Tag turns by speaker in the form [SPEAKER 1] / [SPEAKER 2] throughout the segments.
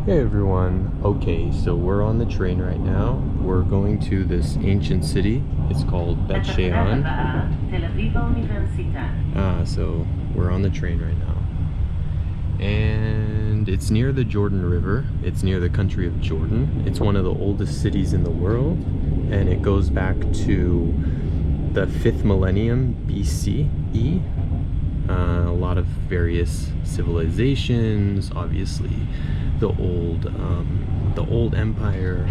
[SPEAKER 1] Hey everyone. Okay, so we're on the train right now. We're going to this ancient city. It's called Beit. So we're on the train right now. And it's near the Jordan River. It's near the country of Jordan. It's one of the oldest cities in the world, and it goes back to the 5th millennium BCE. A lot of various civilizations, obviously the old empire.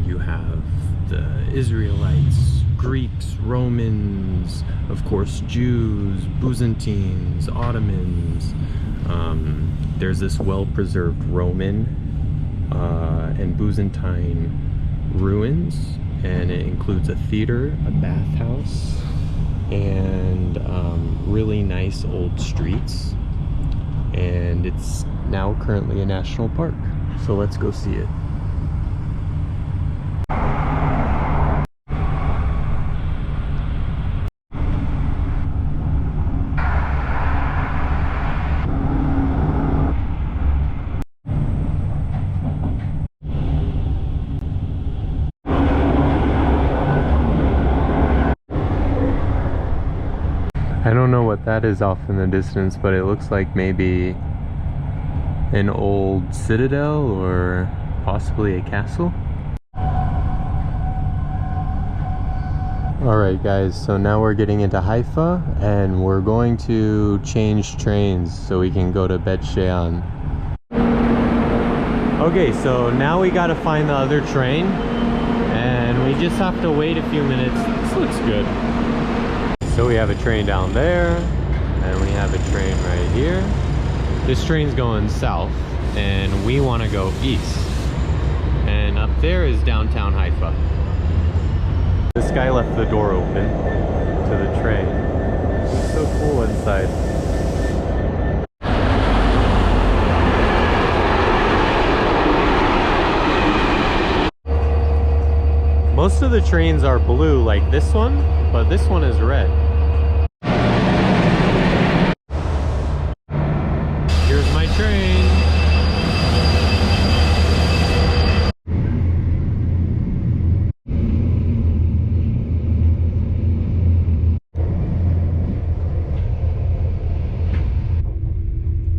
[SPEAKER 1] You have the Israelites, Greeks, Romans, of course Jews, Byzantines, Ottomans. There's this well-preserved Roman and Byzantine ruins, and it includes a theater, a bathhouse, and really nice old streets. And it's now currently a national park, so let's go see it. I don't know what that is off in the distance, but it looks like maybe an old citadel or possibly a castle. Alright guys, so now we're getting into Haifa and we're going to change trains so we can go to Beit. Okay, so now we gotta find the other train and we just have to wait a few minutes. This looks good. So we have a train down there, and we have a train right here. This train's going south, and we want to go east. And up there is downtown Haifa. This guy left the door open to the train. It's so cool inside. Most of the trains are blue like this one, but this one is red. Here's my train.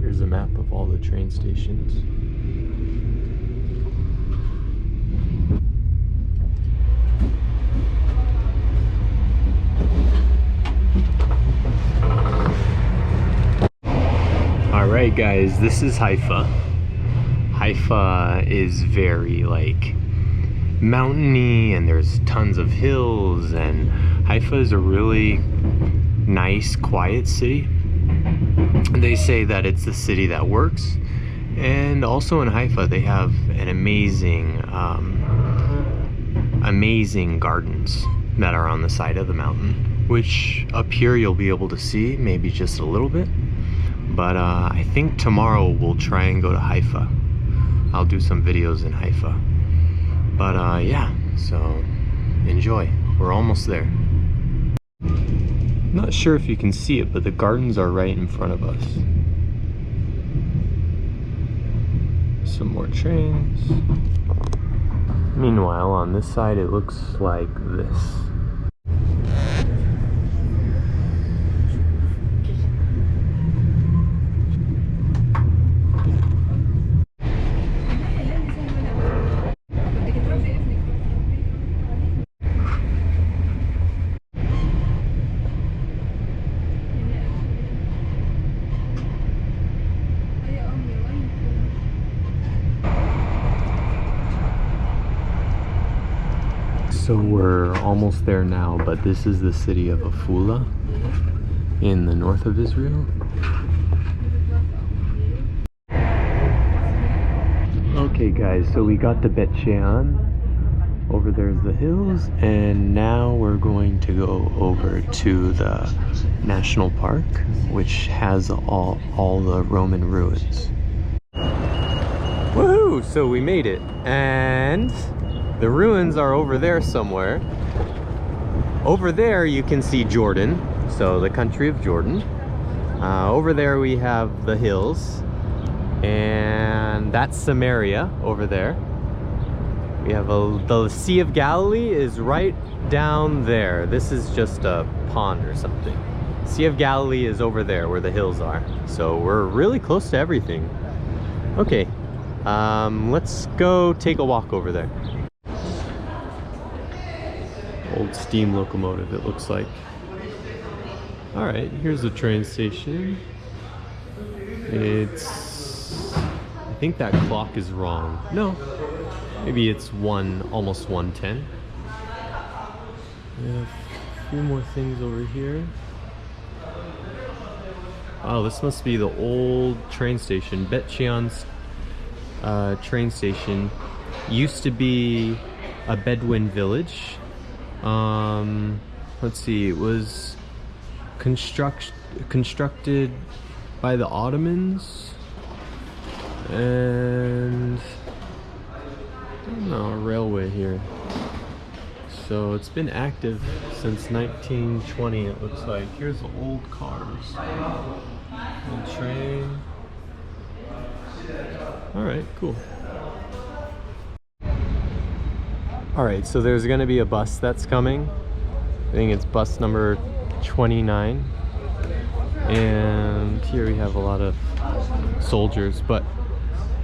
[SPEAKER 1] Here's a map of all the train stations. Alright guys, this is Haifa. Haifa is very like mountainy, and there's tons of hills, and Haifa is a really nice, quiet city. They say that it's the city that works, and also in Haifa they have an amazing gardens that are on the side of the mountain, which up here you'll be able to see maybe just a little bit. But I think tomorrow we'll try and go to Haifa. I'll do some videos in Haifa. But yeah, so enjoy. We're almost there. Not sure if you can see it, but the gardens are right in front of us. Some more trains. Meanwhile, on this side it looks like this. So we're almost there now, but this is the city of Afula in the north of Israel. Okay guys, so we got to Beit. Over there's the hills, and now we're going to go over to the national park, which has all the Roman ruins. Woohoo! So we made it, and the ruins are over there somewhere. Over there you can see Jordan, so the country of Jordan. Over there we have the hills, And that's Samaria over there. We have the Sea of Galilee is right down there. This is just a pond or something. Sea of Galilee is over there where the hills are. So we're really close to everything. Okay, let's go take a walk over there. Old steam locomotive, it looks like. All right, here's the train station. I think that clock is wrong. No, maybe it's almost 1:10. We have a few more things over here. Oh, this must be the old train station. Beit train station used to be a Bedouin village. Let's see, it was constructed by the Ottomans, and I don't know, a railway here. So it's been active since 1920, it looks like. Here's the old cars. Old train. Alright, cool. Alright, so there's gonna be a bus that's coming. I think it's bus number 29. And here we have a lot of soldiers, but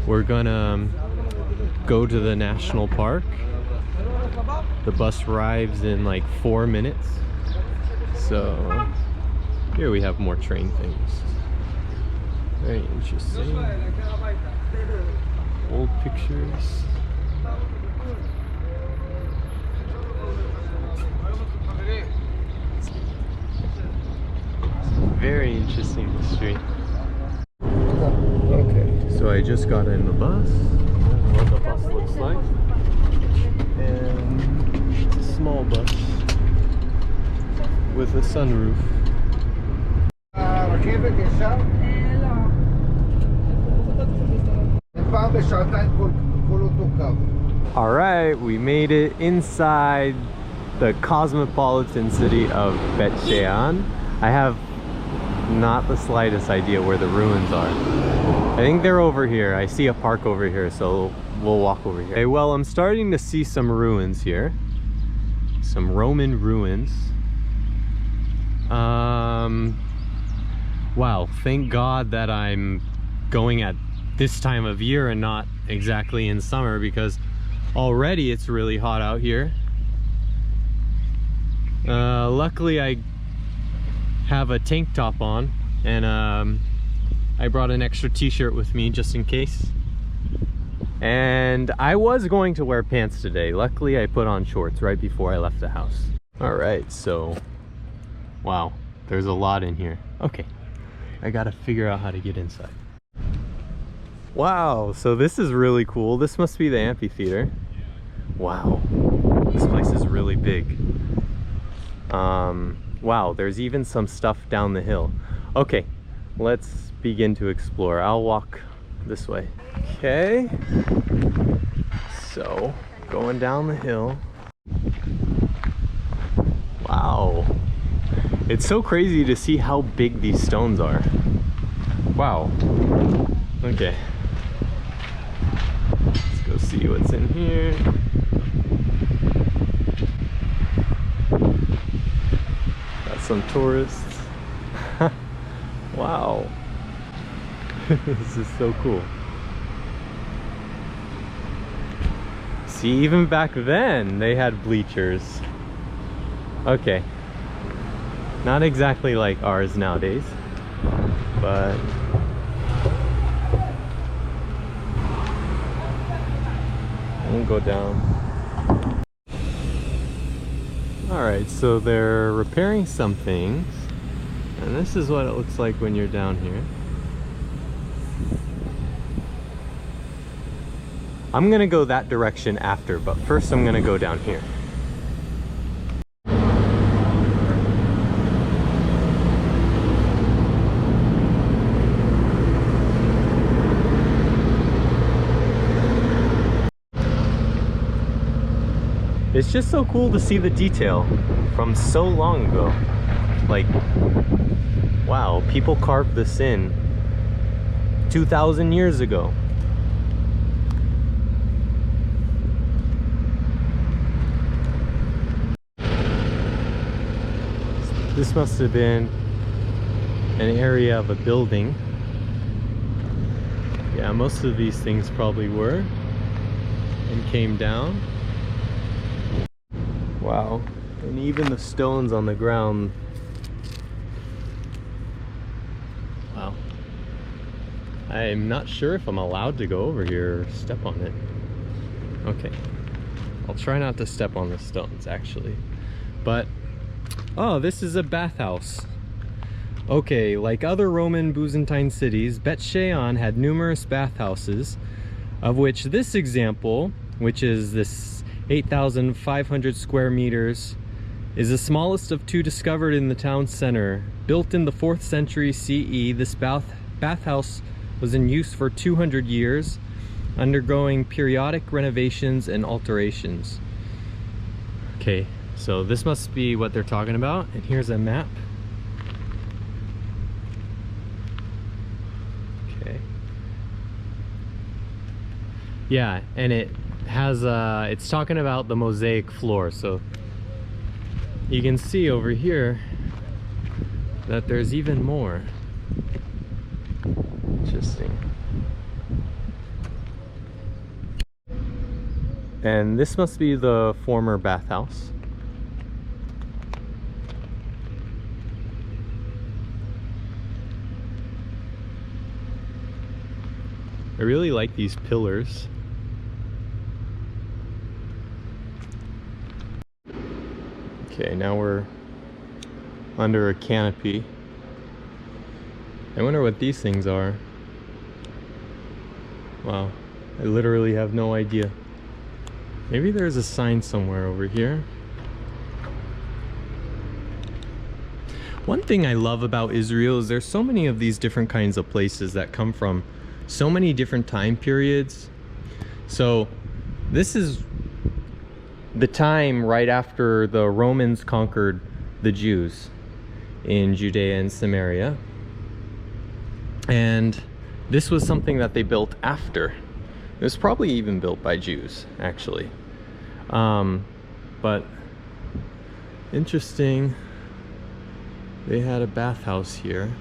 [SPEAKER 1] we're gonna go to the national park. The bus arrives in like 4 minutes. So here we have more train things. Very interesting. Old pictures. Very interesting history. Okay, so I just got in the bus. What the bus looks like. And it's a small bus with a sunroof. Alright, we made it inside the cosmopolitan city of Beit. I have not the slightest idea where the ruins are. I think they're over here. I see a park over here, so we'll walk over here. Okay, well, I'm starting to see some ruins here. Some Roman ruins. Wow, thank God that I'm going at this time of year and not exactly in summer, because already it's really hot out here. Luckily I have a tank top on, and I brought an extra t-shirt with me just in case. And I was going to wear pants today. Luckily I put on shorts right before I left the house. All right, so wow, there's a lot in here. Okay, I gotta figure out how to get inside. Wow, so this is really cool. This must be the amphitheater. Wow, this place is really big. Wow, there's even some stuff down the hill. Okay, let's begin to explore. I'll walk this way. Okay, so going down the hill. Wow, it's so crazy to see how big these stones are. Wow. Okay, let's go see what's in here. Some tourists. Wow. This is so cool. See, even back then they had bleachers. Okay, not exactly like ours nowadays, but we'll go down. Alright, so they're repairing some things, and this is what it looks like when you're down here. I'm gonna go that direction after, but first I'm gonna go down here. It's just so cool to see the detail from so long ago. Like, wow, people carved this in 2,000 years ago. This must have been an area of a building. Yeah, most of these things probably were and came down. Wow, and even the stones on the ground. Wow. I'm not sure if I'm allowed to go over here or step on it. Okay, I'll try not to step on the stones actually. But, oh, this is a bathhouse. Okay, like other Roman Byzantine cities, Bet Shean had numerous bathhouses, of which this example, which is this 8,500 square meters, is the smallest of two discovered in the town center. Built in the 4th century CE, this bathhouse was in use for 200 years, undergoing periodic renovations and alterations. Okay, so this must be what they're talking about, and here's a map. Okay. Yeah, and it has it's talking about the mosaic floor, so you can see over here that there's even more. Interesting. And this must be the former bathhouse. I really like these pillars. Okay, now we're under a canopy. I wonder what these things are. Wow, I literally have no idea. Maybe there's a sign somewhere over here. One thing I love about Israel is there's so many of these different kinds of places that come from so many different time periods. So this is the time right after the Romans conquered the Jews in Judea and Samaria. And this was something that they built after. It was probably even built by Jews, actually. But interesting, they had a bathhouse here.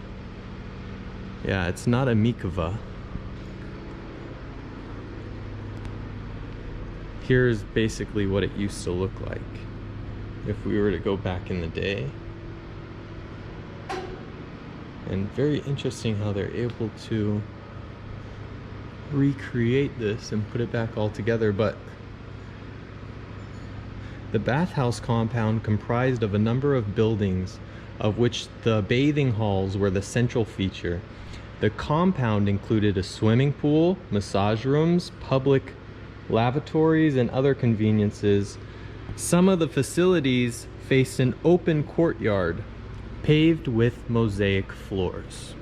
[SPEAKER 1] Yeah, it's not a mikvah. Here's basically what it used to look like if we were to go back in the day. And very interesting how they're able to recreate this and put it back all together. But the bathhouse compound comprised of a number of buildings, of which the bathing halls were the central feature. The compound included a swimming pool, massage rooms, public lavatories, and other conveniences. Some of the facilities faced an open courtyard paved with mosaic floors.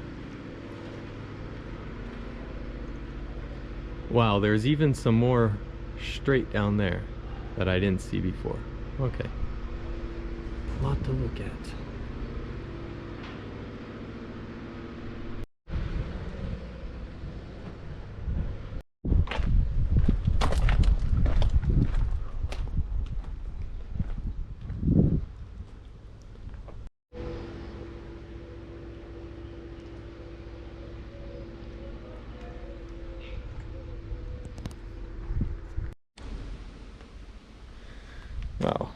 [SPEAKER 1] Wow, there's even some more straight down there that I didn't see before. Okay, a lot to look at. Wow.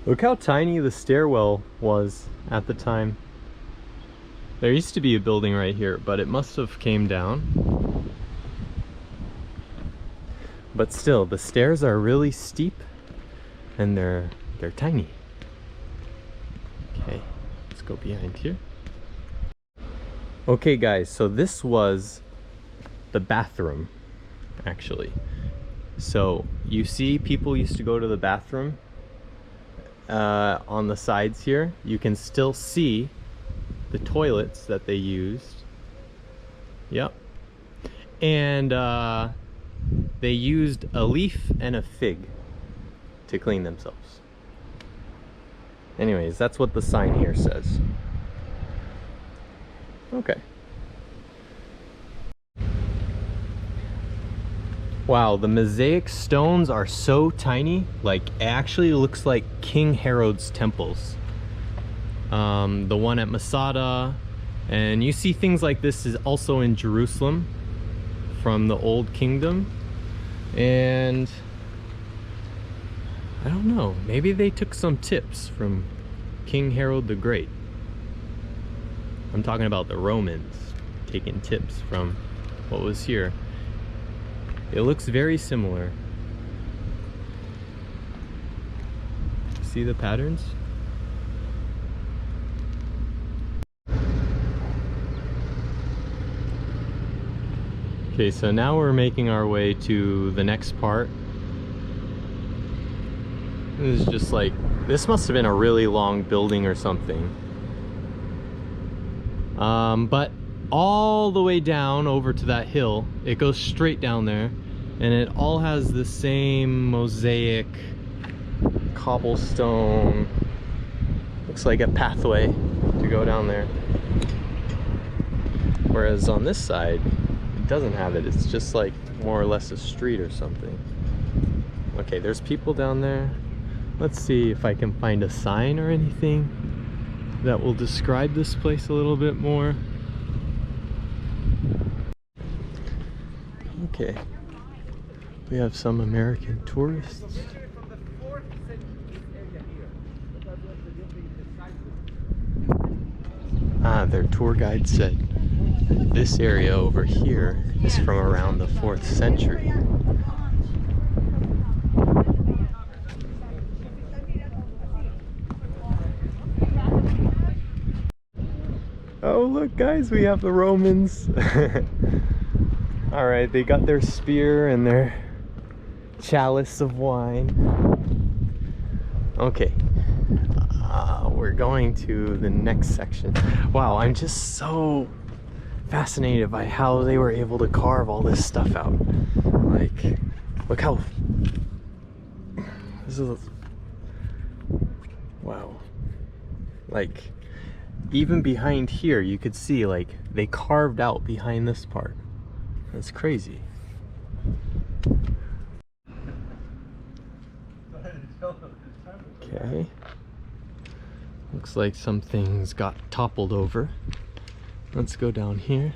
[SPEAKER 1] Look how tiny the stairwell was at the time. There used to be a building right here, but it must have came down. But still, the stairs are really steep and they're tiny. Okay, let's go behind here. Okay guys, so this was the bathroom, actually. So you see people used to go to the bathroom on the sides here. You can still see the toilets that they used. Yep. And they used a leaf and a fig to clean themselves. Anyways, that's what the sign here says. Okay. Wow, the mosaic stones are so tiny, like it actually looks like King Herod's temples. The one at Masada, and you see things like this is also in Jerusalem from the Old Kingdom. And I don't know, maybe they took some tips from King Herod the Great. I'm talking about the Romans taking tips from what was here. It looks very similar. See the patterns? Okay, so now we're making our way to the next part. This is just like, this must have been a really long building or something. But all the way down over to that hill, it goes straight down there, and it all has the same mosaic cobblestone. Looks like a pathway to go down there. Whereas on this side, it doesn't have it. It's just like more or less a street or something. Okay, there's people down there. Let's see if I can find a sign or anything that will describe this place a little bit more. Okay, we have some American tourists. Ah, their tour guide said this area over here is from around the 4th century. Oh, look guys, we have the Romans. Alright, they got their spear and their chalice of wine. Okay, we're going to the next section. Wow, I'm just so fascinated by how they were able to carve all this stuff out. Like, look how... This is... Wow. Like, even behind here, you could see, like, they carved out behind this part. That's crazy. Okay. Looks like some things got toppled over. Let's go down here.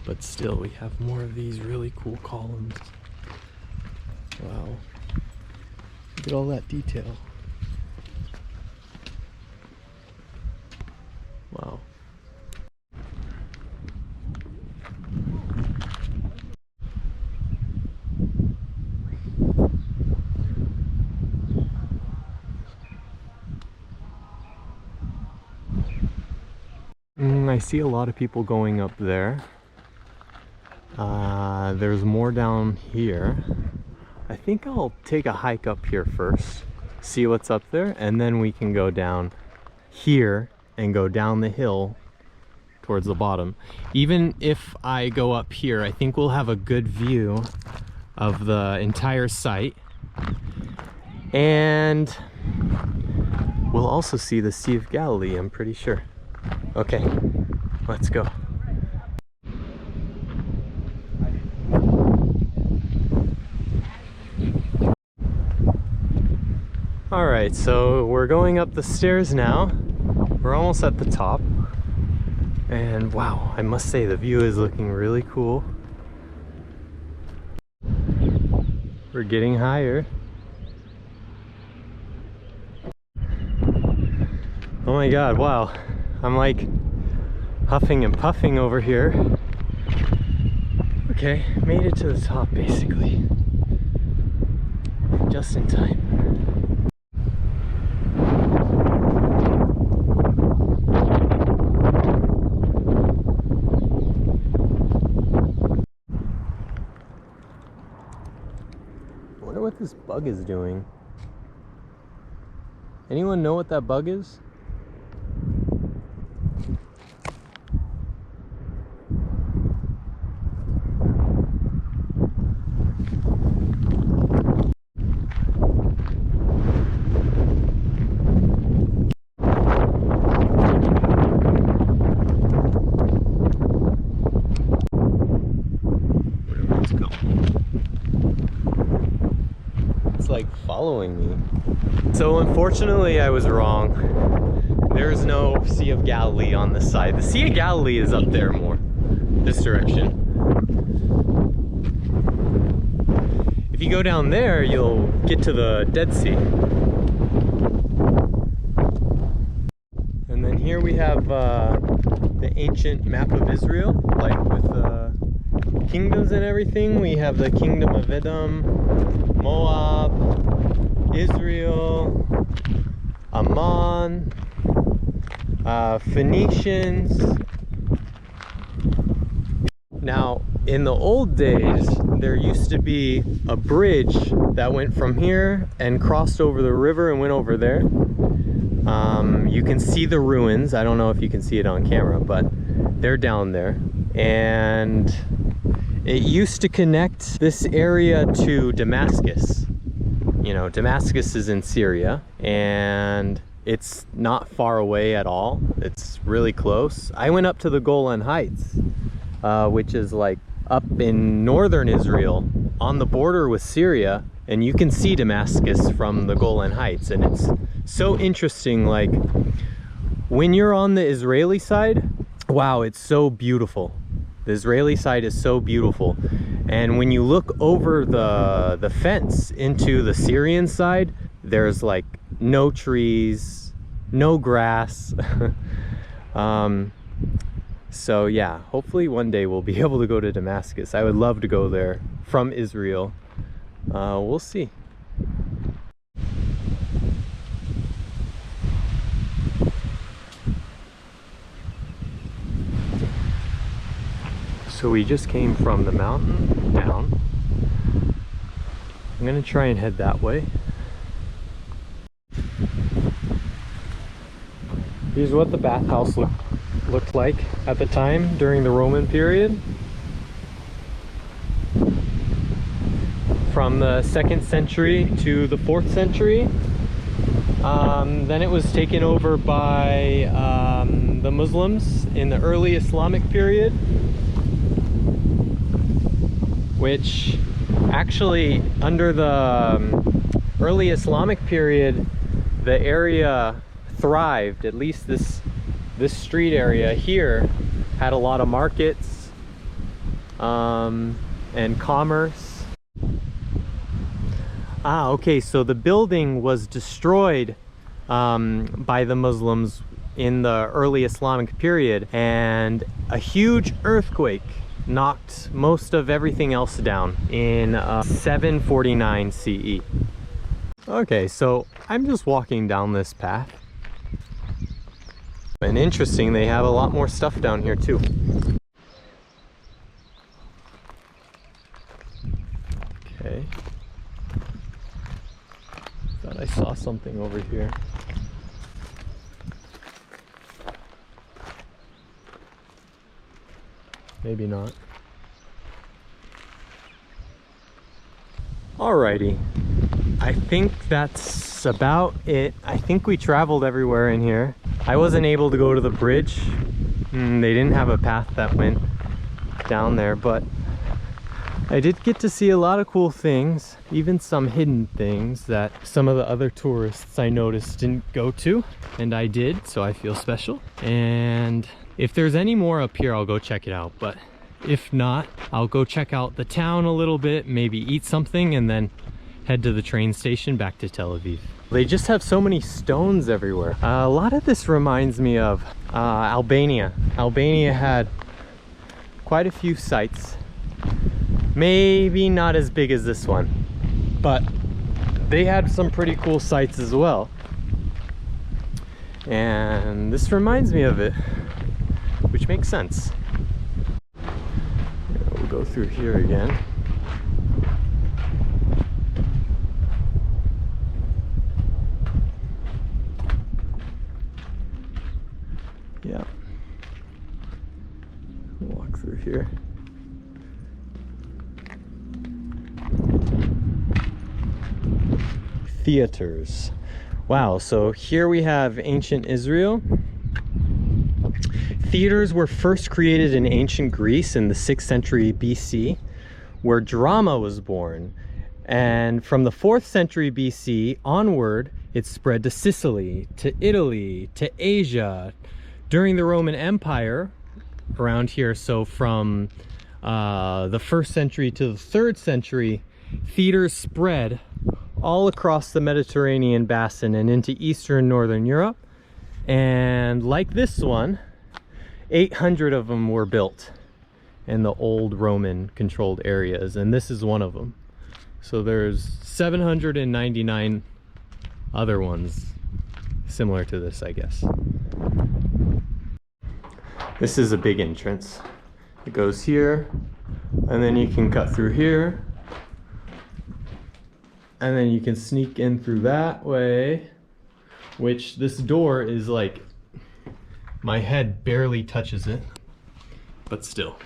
[SPEAKER 1] But still, we have more of these really cool columns. Wow. Look at all that detail. Wow. I see a lot of people going up there. There's more down here. I think I'll take a hike up here first, see what's up there, and then we can go down here and go down the hill towards the bottom. Even if I go up here, I think we'll have a good view of the entire site. And we'll also see the Sea of Galilee, I'm pretty sure. Okay, let's go. Alright, so we're going up the stairs now. We're almost at the top. And wow, I must say the view is looking really cool. We're getting higher. Oh my god, wow. I'm like huffing and puffing over here. Okay, made it to the top basically. Just in time. I wonder what this bug is doing. Anyone know what that bug is? So unfortunately I was wrong. There's no Sea of Galilee on this side. The Sea of Galilee is up there more, this direction. If you go down there, you'll get to the Dead Sea. And then here we have the ancient map of Israel, like with kingdoms and everything. We have the kingdom of Edom, Moab, Israel, Ammon, Phoenicians. Now, in the old days, there used to be a bridge that went from here and crossed over the river and went over there. You can see the ruins. I don't know if you can see it on camera, but they're down there. And it used to connect this area to Damascus. You know, Damascus is in Syria, and it's not far away at all. It's really close. I went up to the Golan Heights, which is like up in northern Israel on the border with Syria, and you can see Damascus from the Golan Heights. And it's so interesting, like when you're on the Israeli side, wow, it's so beautiful. The Israeli side is so beautiful. And when you look over the fence into the Syrian side, there's like no trees, no grass. So yeah, hopefully one day we'll be able to go to Damascus. I would love to go there from Israel. We'll see. So we just came from the mountain down. I'm gonna try and head that way. Here's what the bathhouse looked like at the time during the Roman period. From the 2nd century to the 4th century. Then it was taken over by the Muslims in the early Islamic period, which actually under the early Islamic period, the area thrived. At least this street area here had a lot of markets and commerce. Okay, so the building was destroyed by the Muslims in the early Islamic period, and a huge earthquake knocked most of everything else down in 749 CE. Okay, so I'm just walking down this path. And interesting, they have a lot more stuff down here too. Okay. Thought I saw something over here. Maybe not. Alrighty. I think that's about it. I think we traveled everywhere in here. I wasn't able to go to the bridge. They didn't have a path that went down there, but I did get to see a lot of cool things, even some hidden things that some of the other tourists I noticed didn't go to, and I did, so I feel special. And if there's any more up here, I'll go check it out, but if not, I'll go check out the town a little bit, maybe eat something, and then head to the train station back to Tel Aviv. They just have so many stones everywhere. A lot of this reminds me of Albania. Albania had quite a few sites. Maybe not as big as this one, but they had some pretty cool sites as well. And this reminds me of it, which makes sense. We'll go through here again. Yeah. Walk through here. Theaters. Wow, so here we have ancient Israel. Theaters were first created in ancient Greece in the 6th century BC, where drama was born. And from the 4th century BC onward, it spread to Sicily, to Italy, to Asia. During the Roman Empire, around here, so from the 1st century to the 3rd century, theaters spread all across the Mediterranean basin and into Eastern Northern Europe. And like this one, 800 of them were built in the old Roman controlled areas, and this is one of them. So there's 799 other ones similar to this, I guess. This is a big entrance. It goes here, and then you can cut through here, and then you can sneak in through that way, which this door is like, my head barely touches it, but still.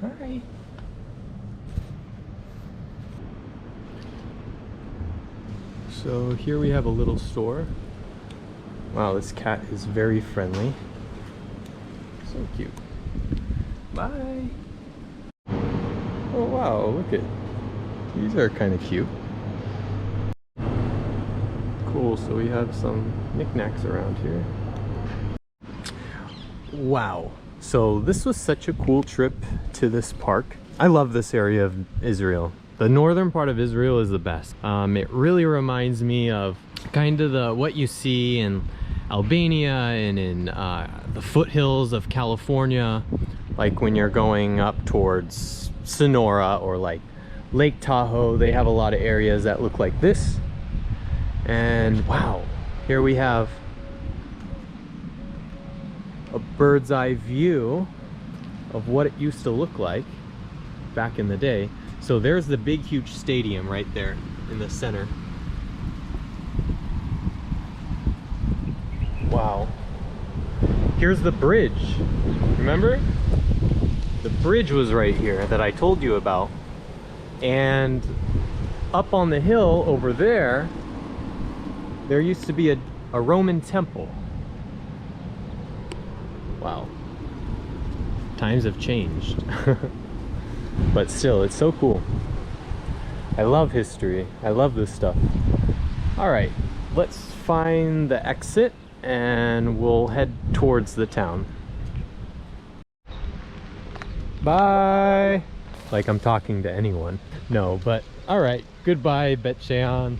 [SPEAKER 1] Hi. So here we have a little store. Wow, this cat is very friendly. So cute. Bye. Oh wow, look at, these are kind of cute. Cool, so we have some knickknacks around here. Wow, so this was such a cool trip to this park. I love this area of Israel. The northern part of Israel is the best. It really reminds me of kind of what you see in Albania and in the foothills of California, like when you're going up towards Sonora or like Lake Tahoe. They have a lot of areas that look like this. And wow, here we have a bird's eye view of what it used to look like back in the day. So there's the big huge stadium right there in the center. Wow. Here's the bridge. Remember? The bridge was right here that I told you about. And up on the hill over there, there used to be a Roman temple. Wow. Times have changed. But still, it's so cool. I love history. I love this stuff. All right, let's find the exit and we'll head towards the town. Bye. Like I'm talking to anyone. No, but all right. Goodbye, Bet Shean.